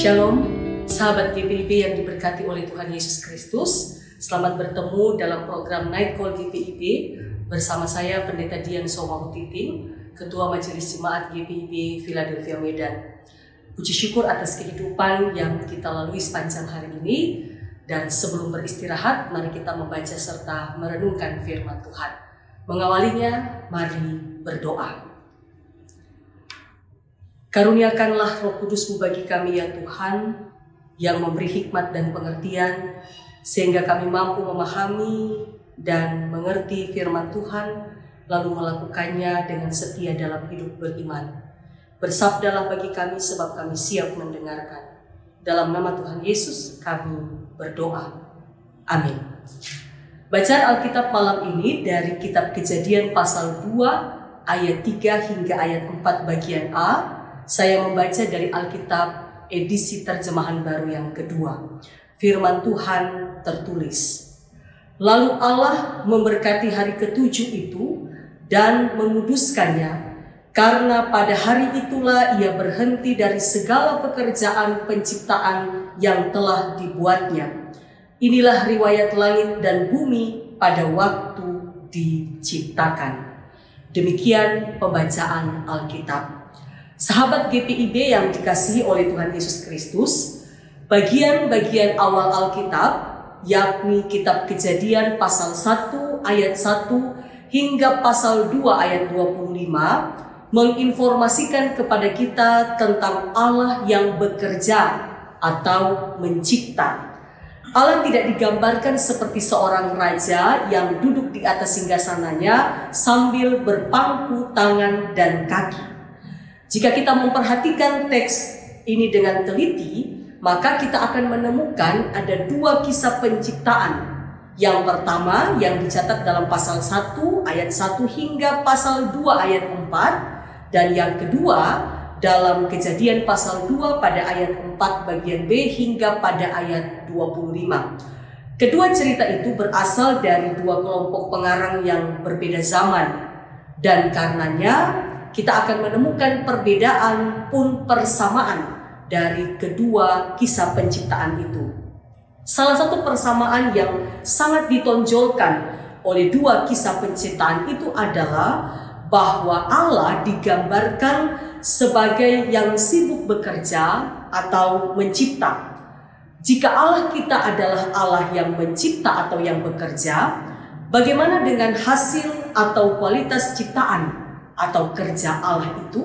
Shalom, sahabat GPIB yang diberkati oleh Tuhan Yesus Kristus. Selamat bertemu dalam program Night Call GPIB bersama saya Pendeta Dian Somahu Titing, Ketua Majelis Jemaat GPIB Philadelphia Medan. Puji syukur atas kehidupan yang kita lalui sepanjang hari ini. Dan sebelum beristirahat, mari kita membaca serta merenungkan firman Tuhan. Mengawalinya, mari berdoa. Karuniakanlah Roh Kudus-Mu bagi kami ya Tuhan, yang memberi hikmat dan pengertian, sehingga kami mampu memahami dan mengerti firman Tuhan, lalu melakukannya dengan setia dalam hidup beriman. Bersabdalah bagi kami sebab kami siap mendengarkan. Dalam nama Tuhan Yesus kami berdoa. Amin. Bacaan Alkitab malam ini dari kitab Kejadian pasal 2 ayat 3 hingga ayat 4 bagian A. Saya membaca dari Alkitab edisi terjemahan baru yang kedua. Firman Tuhan tertulis, lalu Allah memberkati hari ketujuh itu dan menguduskannya, karena pada hari itulah ia berhenti dari segala pekerjaan penciptaan yang telah dibuatnya. Inilah riwayat langit dan bumi pada waktu diciptakan. Demikian pembacaan Alkitab. Sahabat GPIB yang dikasihi oleh Tuhan Yesus Kristus, bagian-bagian awal Alkitab, yakni kitab Kejadian pasal 1 ayat 1 hingga pasal 2 ayat 25, menginformasikan kepada kita tentang Allah yang bekerja atau mencipta. Allah tidak digambarkan seperti seorang raja yang duduk di atas singgasananya sambil berpangku tangan dan kaki. Jika kita memperhatikan teks ini dengan teliti, maka kita akan menemukan ada dua kisah penciptaan. Yang pertama yang dicatat dalam pasal 1 ayat 1 hingga pasal 2 ayat 4, dan yang kedua dalam Kejadian pasal 2 pada ayat 4 bagian B hingga pada ayat 25. Kedua cerita itu berasal dari dua kelompok pengarang yang berbeda zaman, dan karenanya kita akan menemukan perbedaan pun persamaan dari kedua kisah penciptaan itu. Salah satu persamaan yang sangat ditonjolkan oleh dua kisah penciptaan itu adalah bahwa Allah digambarkan sebagai yang sibuk bekerja atau mencipta. Jika Allah kita adalah Allah yang mencipta atau yang bekerja, bagaimana dengan hasil atau kualitas ciptaan atau kerja Allah itu?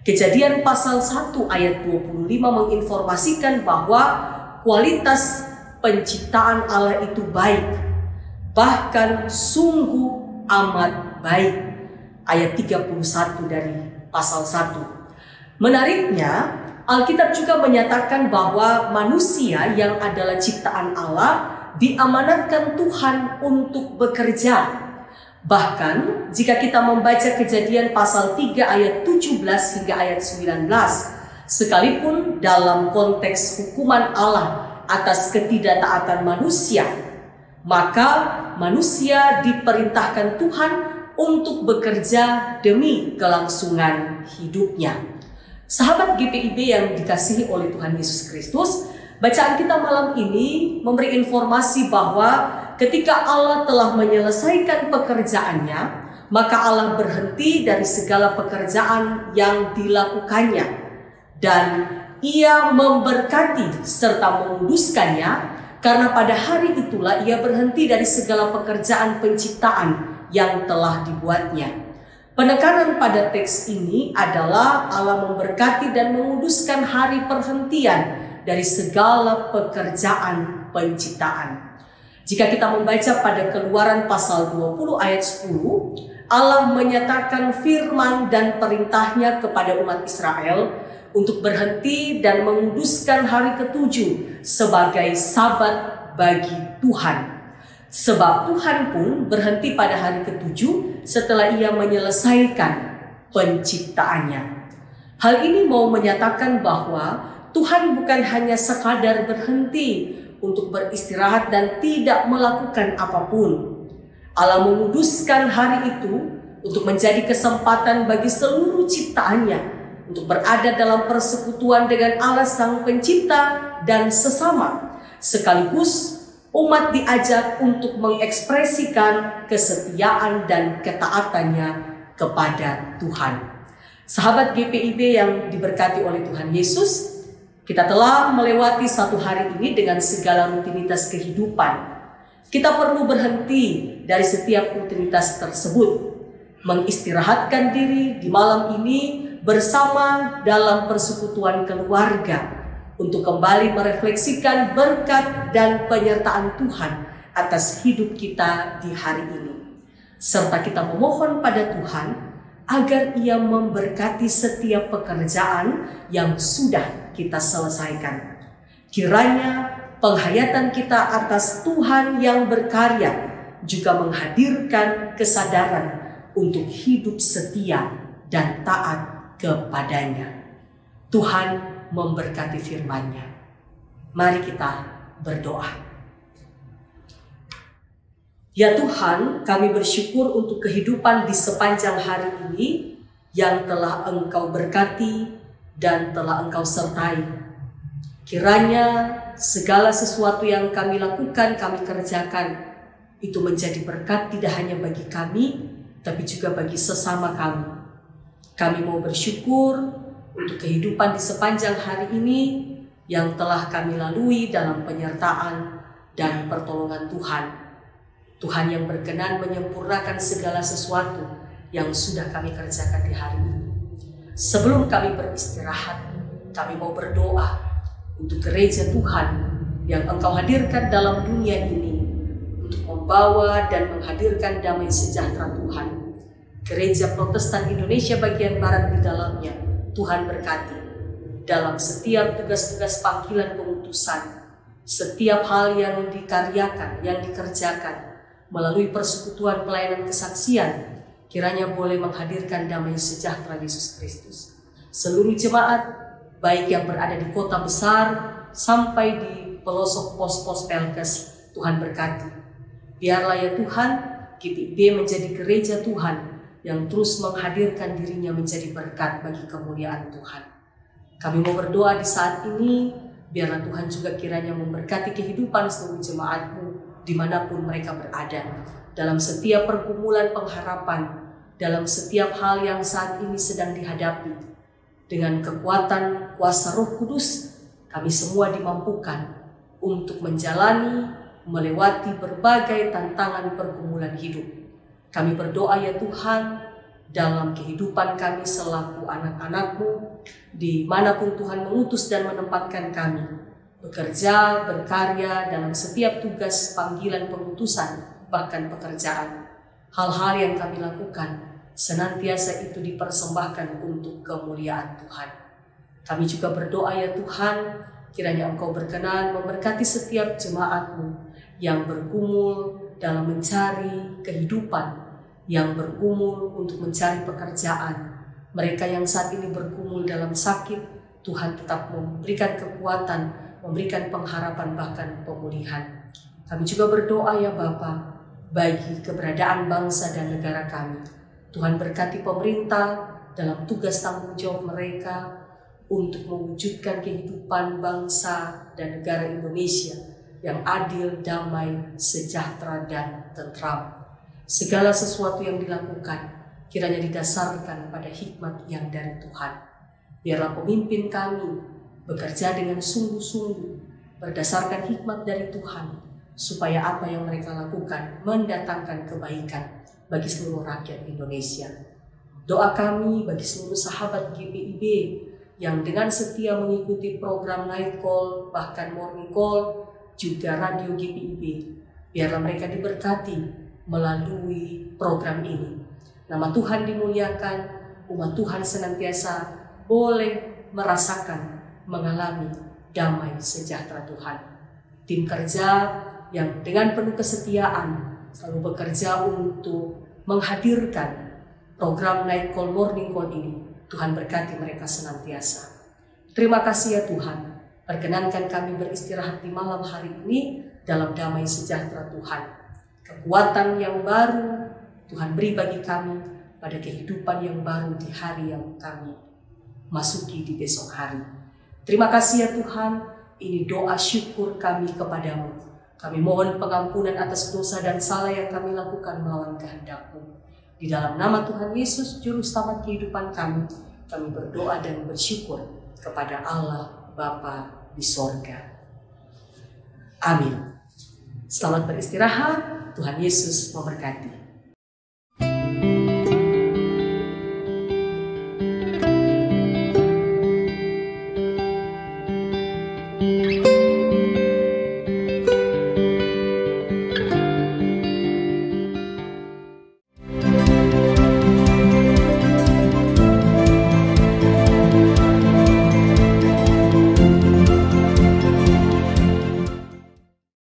Kejadian pasal 1 ayat 25 menginformasikan bahwa kualitas penciptaan Allah itu baik, bahkan sungguh amat baik. Ayat 31 dari pasal 1. Menariknya, Alkitab juga menyatakan bahwa manusia yang adalah ciptaan Allah diamanatkan Tuhan untuk bekerja. Bahkan jika kita membaca Kejadian pasal 3 ayat 17 hingga ayat 19, sekalipun dalam konteks hukuman Allah atas ketidaktaatan manusia, maka manusia diperintahkan Tuhan untuk bekerja demi kelangsungan hidupnya. Sahabat GPIB yang dikasihi oleh Tuhan Yesus Kristus, bacaan kita malam ini memberi informasi bahwa ketika Allah telah menyelesaikan pekerjaannya, maka Allah berhenti dari segala pekerjaan yang dilakukannya, dan ia memberkati serta menguduskannya, karena pada hari itulah ia berhenti dari segala pekerjaan penciptaan yang telah dibuatnya. Penekanan pada teks ini adalah Allah memberkati dan menguduskan hari perhentian dari segala pekerjaan penciptaan. Jika kita membaca pada Keluaran pasal 20 ayat 10, Allah menyatakan firman dan perintahnya kepada umat Israel untuk berhenti dan menguduskan hari ketujuh sebagai sabat bagi Tuhan. Sebab Tuhan pun berhenti pada hari ketujuh setelah ia menyelesaikan penciptaannya. Hal ini mau menyatakan bahwa Tuhan bukan hanya sekadar berhenti untuk beristirahat dan tidak melakukan apapun. Allah menguduskan hari itu untuk menjadi kesempatan bagi seluruh ciptaannya untuk berada dalam persekutuan dengan Allah Sang Pencipta dan sesama. Sekaligus umat diajak untuk mengekspresikan kesetiaan dan ketaatannya kepada Tuhan. Sahabat GPIB yang diberkati oleh Tuhan Yesus, kita telah melewati satu hari ini dengan segala rutinitas kehidupan. Kita perlu berhenti dari setiap rutinitas tersebut, mengistirahatkan diri di malam ini bersama dalam persekutuan keluarga untuk kembali merefleksikan berkat dan penyertaan Tuhan atas hidup kita di hari ini. Serta kita memohon pada Tuhan agar Ia memberkati setiap pekerjaan yang sudah kita selesaikan. Kiranya penghayatan kita atas Tuhan yang berkarya juga menghadirkan kesadaran untuk hidup setia dan taat kepadanya. Tuhan memberkati firman-Nya. Mari kita berdoa. Ya Tuhan, kami bersyukur untuk kehidupan di sepanjang hari ini yang telah Engkau berkati dan telah Engkau sertai. Kiranya segala sesuatu yang kami lakukan, kami kerjakan, itu menjadi berkat tidak hanya bagi kami, tapi juga bagi sesama kami. Kami mau bersyukur untuk kehidupan di sepanjang hari ini yang telah kami lalui dalam penyertaan dan pertolongan Tuhan. Tuhan yang berkenan menyempurnakan segala sesuatu yang sudah kami kerjakan di hari ini. Sebelum kami beristirahat, kami mau berdoa untuk gereja Tuhan yang Engkau hadirkan dalam dunia ini untuk membawa dan menghadirkan damai sejahtera Tuhan. Gereja Protestan Indonesia bagian Barat di dalamnya, Tuhan berkati dalam setiap tugas-tugas panggilan pengutusan, setiap hal yang dikaryakan, yang dikerjakan, melalui persekutuan pelayanan kesaksian, kiranya boleh menghadirkan damai sejahtera Yesus Kristus. Seluruh jemaat, baik yang berada di kota besar sampai di pelosok pos-pos Pelkes, Tuhan berkati. Biarlah ya Tuhan, GPIB menjadi gereja Tuhan yang terus menghadirkan dirinya menjadi berkat bagi kemuliaan Tuhan. Kami mau berdoa di saat ini, biarlah Tuhan juga kiranya memberkati kehidupan seluruh jemaat-Mu dimanapun mereka berada, dalam setiap pergumulan pengharapan, dalam setiap hal yang saat ini sedang dihadapi. Dengan kekuatan kuasa Roh Kudus, kami semua dimampukan untuk menjalani, melewati berbagai tantangan pergumulan hidup. Kami berdoa ya Tuhan, dalam kehidupan kami selaku anak-anak-Mu, dimanapun Tuhan mengutus dan menempatkan kami, bekerja, berkarya dalam setiap tugas panggilan pengutusan, bahkan pekerjaan. Hal-hal yang kami lakukan, senantiasa itu dipersembahkan untuk kemuliaan Tuhan. Kami juga berdoa ya Tuhan, kiranya Engkau berkenan memberkati setiap jemaat-Mu yang bergumul dalam mencari kehidupan, yang bergumul untuk mencari pekerjaan. Mereka yang saat ini bergumul dalam sakit, Tuhan tetap memberikan kekuatan, memberikan pengharapan bahkan pemulihan. Kami juga berdoa ya Bapa, bagi keberadaan bangsa dan negara kami. Tuhan berkati pemerintah dalam tugas tanggung jawab mereka untuk mewujudkan kehidupan bangsa dan negara Indonesia yang adil, damai, sejahtera, dan tentram. Segala sesuatu yang dilakukan kiranya didasarkan pada hikmat yang dari Tuhan. Biarlah pemimpin kami bekerja dengan sungguh-sungguh berdasarkan hikmat dari Tuhan, supaya apa yang mereka lakukan mendatangkan kebaikan bagi seluruh rakyat Indonesia. Doa kami bagi seluruh sahabat GPIB yang dengan setia mengikuti program Night Call, bahkan Morning Call, juga radio GPIB. Biarlah mereka diberkati melalui program ini. Nama Tuhan dimuliakan, umat Tuhan senantiasa boleh merasakan, mengalami damai sejahtera Tuhan. Tim kerja yang dengan penuh kesetiaan selalu bekerja untuk menghadirkan program Night Call, Morning Call ini, Tuhan berkati mereka senantiasa. Terima kasih ya Tuhan, perkenankan kami beristirahat di malam hari ini dalam damai sejahtera Tuhan. Kekuatan yang baru Tuhan beri bagi kami pada kehidupan yang baru di hari yang kami masuki di besok hari. Terima kasih ya Tuhan, ini doa syukur kami kepadamu. Kami mohon pengampunan atas dosa dan salah yang kami lakukan melawan kehendak-Mu. Di dalam nama Tuhan Yesus, Juru Selamat kehidupan kami berdoa dan bersyukur kepada Allah Bapa di sorga. Amin. Selamat beristirahat, Tuhan Yesus memberkati. Thank you.